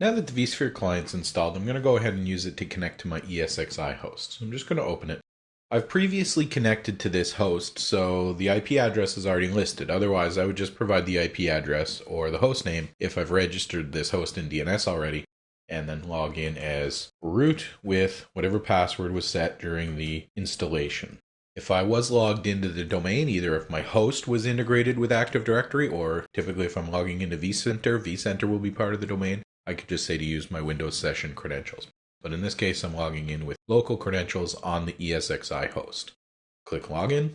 Now that the vSphere client's installed, I'm going to go ahead and use it to connect to my ESXi host. So I'm just going to open it. I've previously connected to this host, so the IP address is already listed. Otherwise, I would just provide the IP address or the host name if I've registered this host in DNS already, and then log in as root with whatever password was set during the installation. If I was logged into the domain, either if my host was integrated with Active Directory, or typically if I'm logging into vCenter will be part of the domain, I could just say to use my Windows session credentials. But in this case, I'm logging in with local credentials on the ESXi host. Click Login.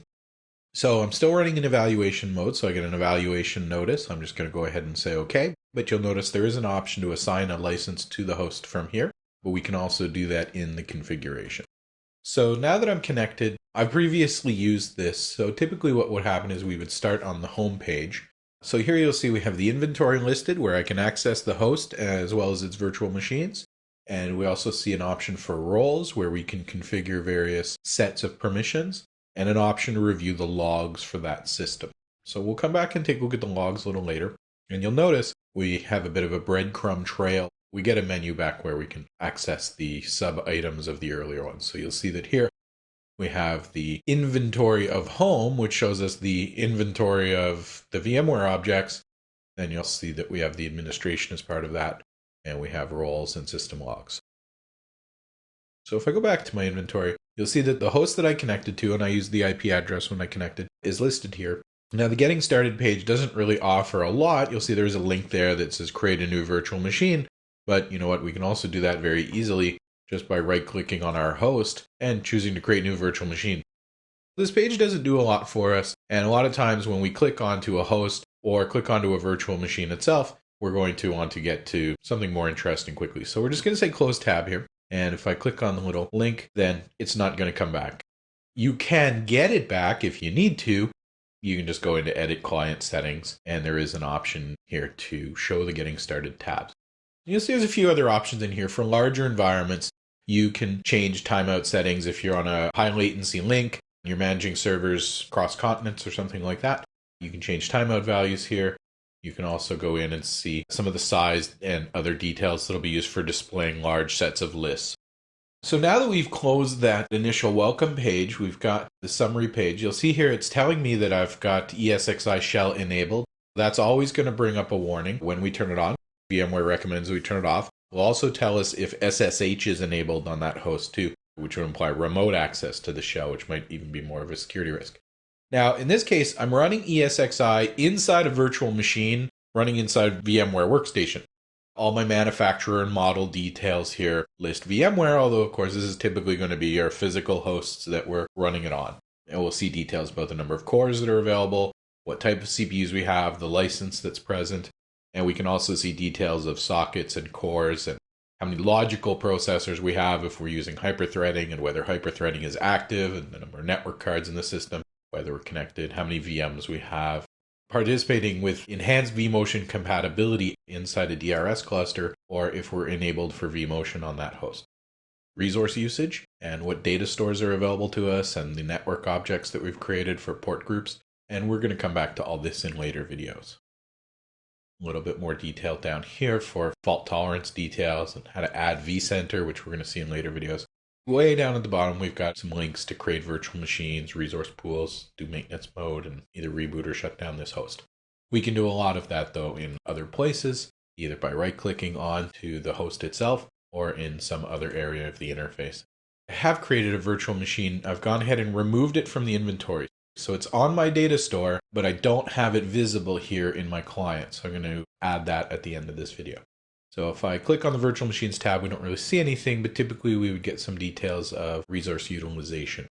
So I'm still running in evaluation mode, so I get an evaluation notice. I'm just going to go ahead and say OK. But you'll notice there is an option to assign a license to the host from here, but we can also do that in the configuration. So now that I'm connected, I've previously used this. So typically what would happen is we would start on the home page. So here you'll see we have the inventory listed where I can access the host as well as its virtual machines. And we also see an option for roles where we can configure various sets of permissions and an option to review the logs for that system. So we'll come back and take a look at the logs a little later. And you'll notice we have a bit of a breadcrumb trail. We get a menu back where we can access the sub-items of the earlier ones. So you'll see that here we have the inventory of home, which shows us the inventory of the VMware objects. Then you'll see that we have the administration as part of that, and we have roles and system logs. So if I go back to my inventory, you'll see that the host that I connected to, and I used the IP address when I connected, is listed here. Now the Getting Started page doesn't really offer a lot. You'll see there's a link there that says create a new virtual machine. But you know what, we can also do that very easily just by right-clicking on our host and choosing to create new virtual machine. This page doesn't do a lot for us, and a lot of times when we click onto a host or click onto a virtual machine itself, we're going to want to get to something more interesting quickly. So we're just going to say close tab here, and if I click on the little link, then it's not going to come back. You can get it back if you need to. You can just go into Edit Client Settings, and there is an option here to show the Getting Started tabs. You'll see there's a few other options in here. For larger environments, you can change timeout settings if you're on a high latency link, you're managing servers across continents or something like that. You can change timeout values here. You can also go in and see some of the size and other details that'll be used for displaying large sets of lists. So now that we've closed that initial welcome page, we've got the summary page. You'll see here it's telling me that I've got ESXi shell enabled. That's always going to bring up a warning when we turn it on. VMware recommends we turn it off. It'll also tell us if SSH is enabled on that host too, which would imply remote access to the shell, which might even be more of a security risk. Now, in this case, I'm running ESXi inside a virtual machine, running inside VMware Workstation. All my manufacturer and model details here list VMware, although of course this is typically going to be our physical hosts that we're running it on. And we'll see details about the number of cores that are available, what type of CPUs we have, the license that's present. And we can also see details of sockets and cores and how many logical processors we have if we're using hyperthreading and whether hyperthreading is active and the number of network cards in the system, whether we're connected, how many VMs we have. Participating with enhanced vMotion compatibility inside a DRS cluster or if we're enabled for vMotion on that host. Resource usage and what data stores are available to us and the network objects that we've created for port groups. And we're going to come back to all this in later videos. A little bit more detail down here for fault tolerance details and how to add vCenter, which we're going to see in later videos. Way down at the bottom, we've got some links to create virtual machines, resource pools, do maintenance mode, and either reboot or shut down this host. We can do a lot of that, though, in other places, either by right-clicking onto the host itself or in some other area of the interface. I have created a virtual machine. I've gone ahead and removed it from the inventory. So it's on my data store, but I don't have it visible here in my client. So I'm going to add that at the end of this video. So if I click on the virtual machines tab, we don't really see anything, but typically we would get some details of resource utilization.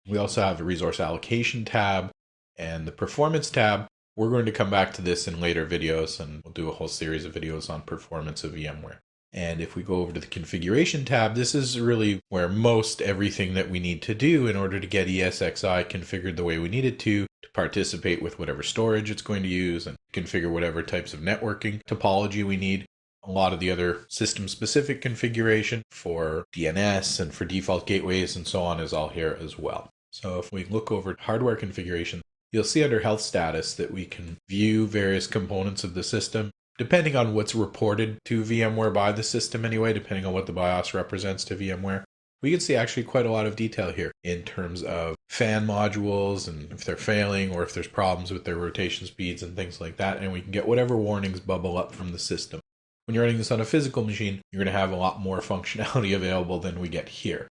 We also have a resource allocation tab and the performance tab. We're going to come back to this in later videos, and we'll do a whole series of videos on performance of VMware. And if we go over to the configuration tab, this is really where most everything that we need to do in order to get ESXi configured the way we need it to participate with whatever storage it's going to use and configure whatever types of networking topology we need. A lot of the other system-specific configuration for DNS and for default gateways and so on is all here as well. So if we look over hardware configuration, you'll see under health status that we can view various components of the system. depending on what's reported to VMware by the system anyway, depending on what the BIOS represents to VMware. We can see actually quite a lot of detail here in terms of fan modules and if they're failing or if there's problems with their rotation speeds and things like that. And we can get whatever warnings bubble up from the system. When you're running this on a physical machine, you're going to have a lot more functionality available than we get here.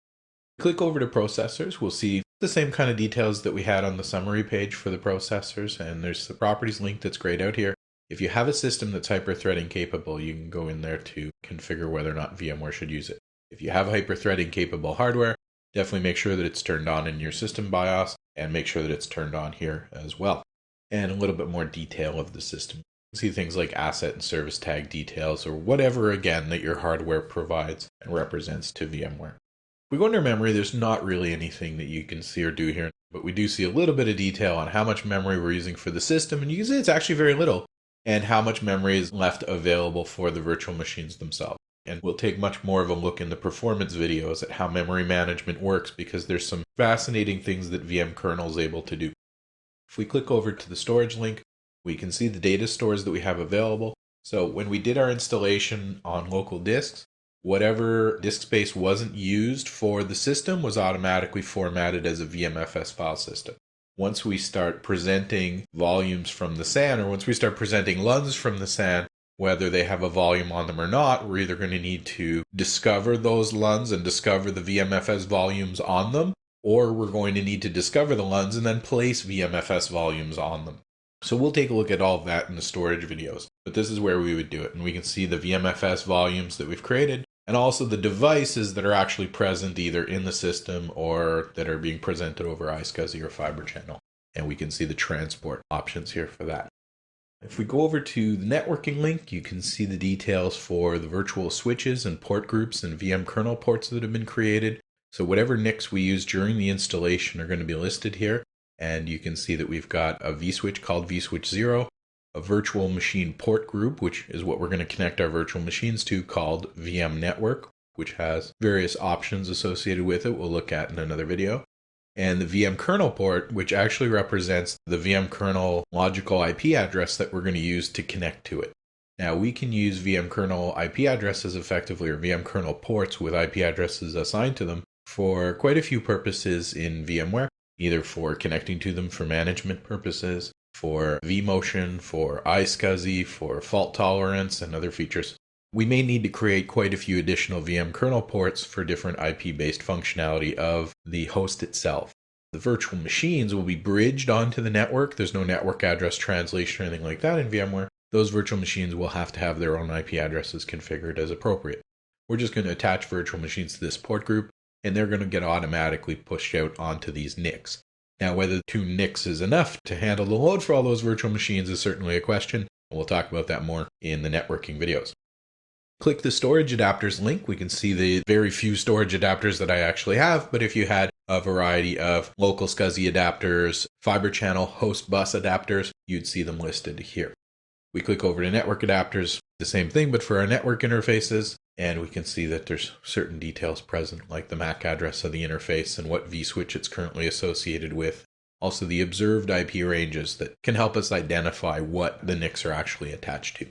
Click over to processors. We'll see the same kind of details that we had on the summary page for the processors. And there's the properties link that's grayed out here. If you have a system that's hyper-threading capable, you can go in there to configure whether or not VMware should use it. If you have hyper-threading capable hardware, definitely make sure that it's turned on in your system BIOS and make sure that it's turned on here as well. And a little bit more detail of the system. See things like asset and service tag details or whatever, again, that your hardware provides and represents to VMware. If we go under memory, there's not really anything that you can see or do here, but we do see a little bit of detail on how much memory we're using for the system, and you can see it's actually very little, and how much memory is left available for the virtual machines themselves. And we'll take much more of a look in the performance videos at how memory management works, because there's some fascinating things that VM kernel is able to do. If we click over to the storage link, we can see the data stores that we have available. So when we did our installation on local disks, whatever disk space wasn't used for the system was automatically formatted as a VMFS file system. Once we start presenting volumes from the SAN, or once we start presenting LUNs from the SAN, whether they have a volume on them or not, we're either going to need to discover those LUNs and discover the VMFS volumes on them, or we're going to need to discover the LUNs and then place VMFS volumes on them. So we'll take a look at all of that in the storage videos, but this is where we would do it. And we can see the VMFS volumes that we've created and also the devices that are actually present either in the system or that are being presented over iSCSI or Fiber Channel. And we can see the transport options here for that. If we go over to the networking link, you can see the details for the virtual switches and port groups and VM kernel ports that have been created. So whatever NICs we use during the installation are going to be listed here. And you can see that we've got a vSwitch called vSwitch 0, a virtual machine port group, which is what we're going to connect our virtual machines to, called VM Network, which has various options associated with it we'll look at in another video. And the VM kernel port, which actually represents the VM kernel logical IP address that we're going to use to connect to it. Now, we can use VM kernel IP addresses effectively, or VM kernel ports with IP addresses assigned to them, for quite a few purposes in VMware, either for connecting to them for management purposes, for vMotion, for iSCSI, for fault tolerance, and other features. We may need to create quite a few additional VM kernel ports for different IP-based functionality of the host itself. The virtual machines will be bridged onto the network. There's no network address translation or anything like that in VMware. Those virtual machines will have to have their own IP addresses configured as appropriate. We're just going to attach virtual machines to this port group, and they're going to get automatically pushed out onto these NICs. Now, whether 2 NICs is enough to handle the load for all those virtual machines is certainly a question, and we'll talk about that more in the networking videos. Click the storage adapters link. We can see the very few storage adapters that I actually have, but if you had a variety of local SCSI adapters, fiber channel host bus adapters, you'd see them listed here. We click over to network adapters, the same thing, but for our network interfaces, and we can see that there's certain details present, like the MAC address of the interface and what vSwitch it's currently associated with. Also the observed IP ranges that can help us identify what the NICs are actually attached to.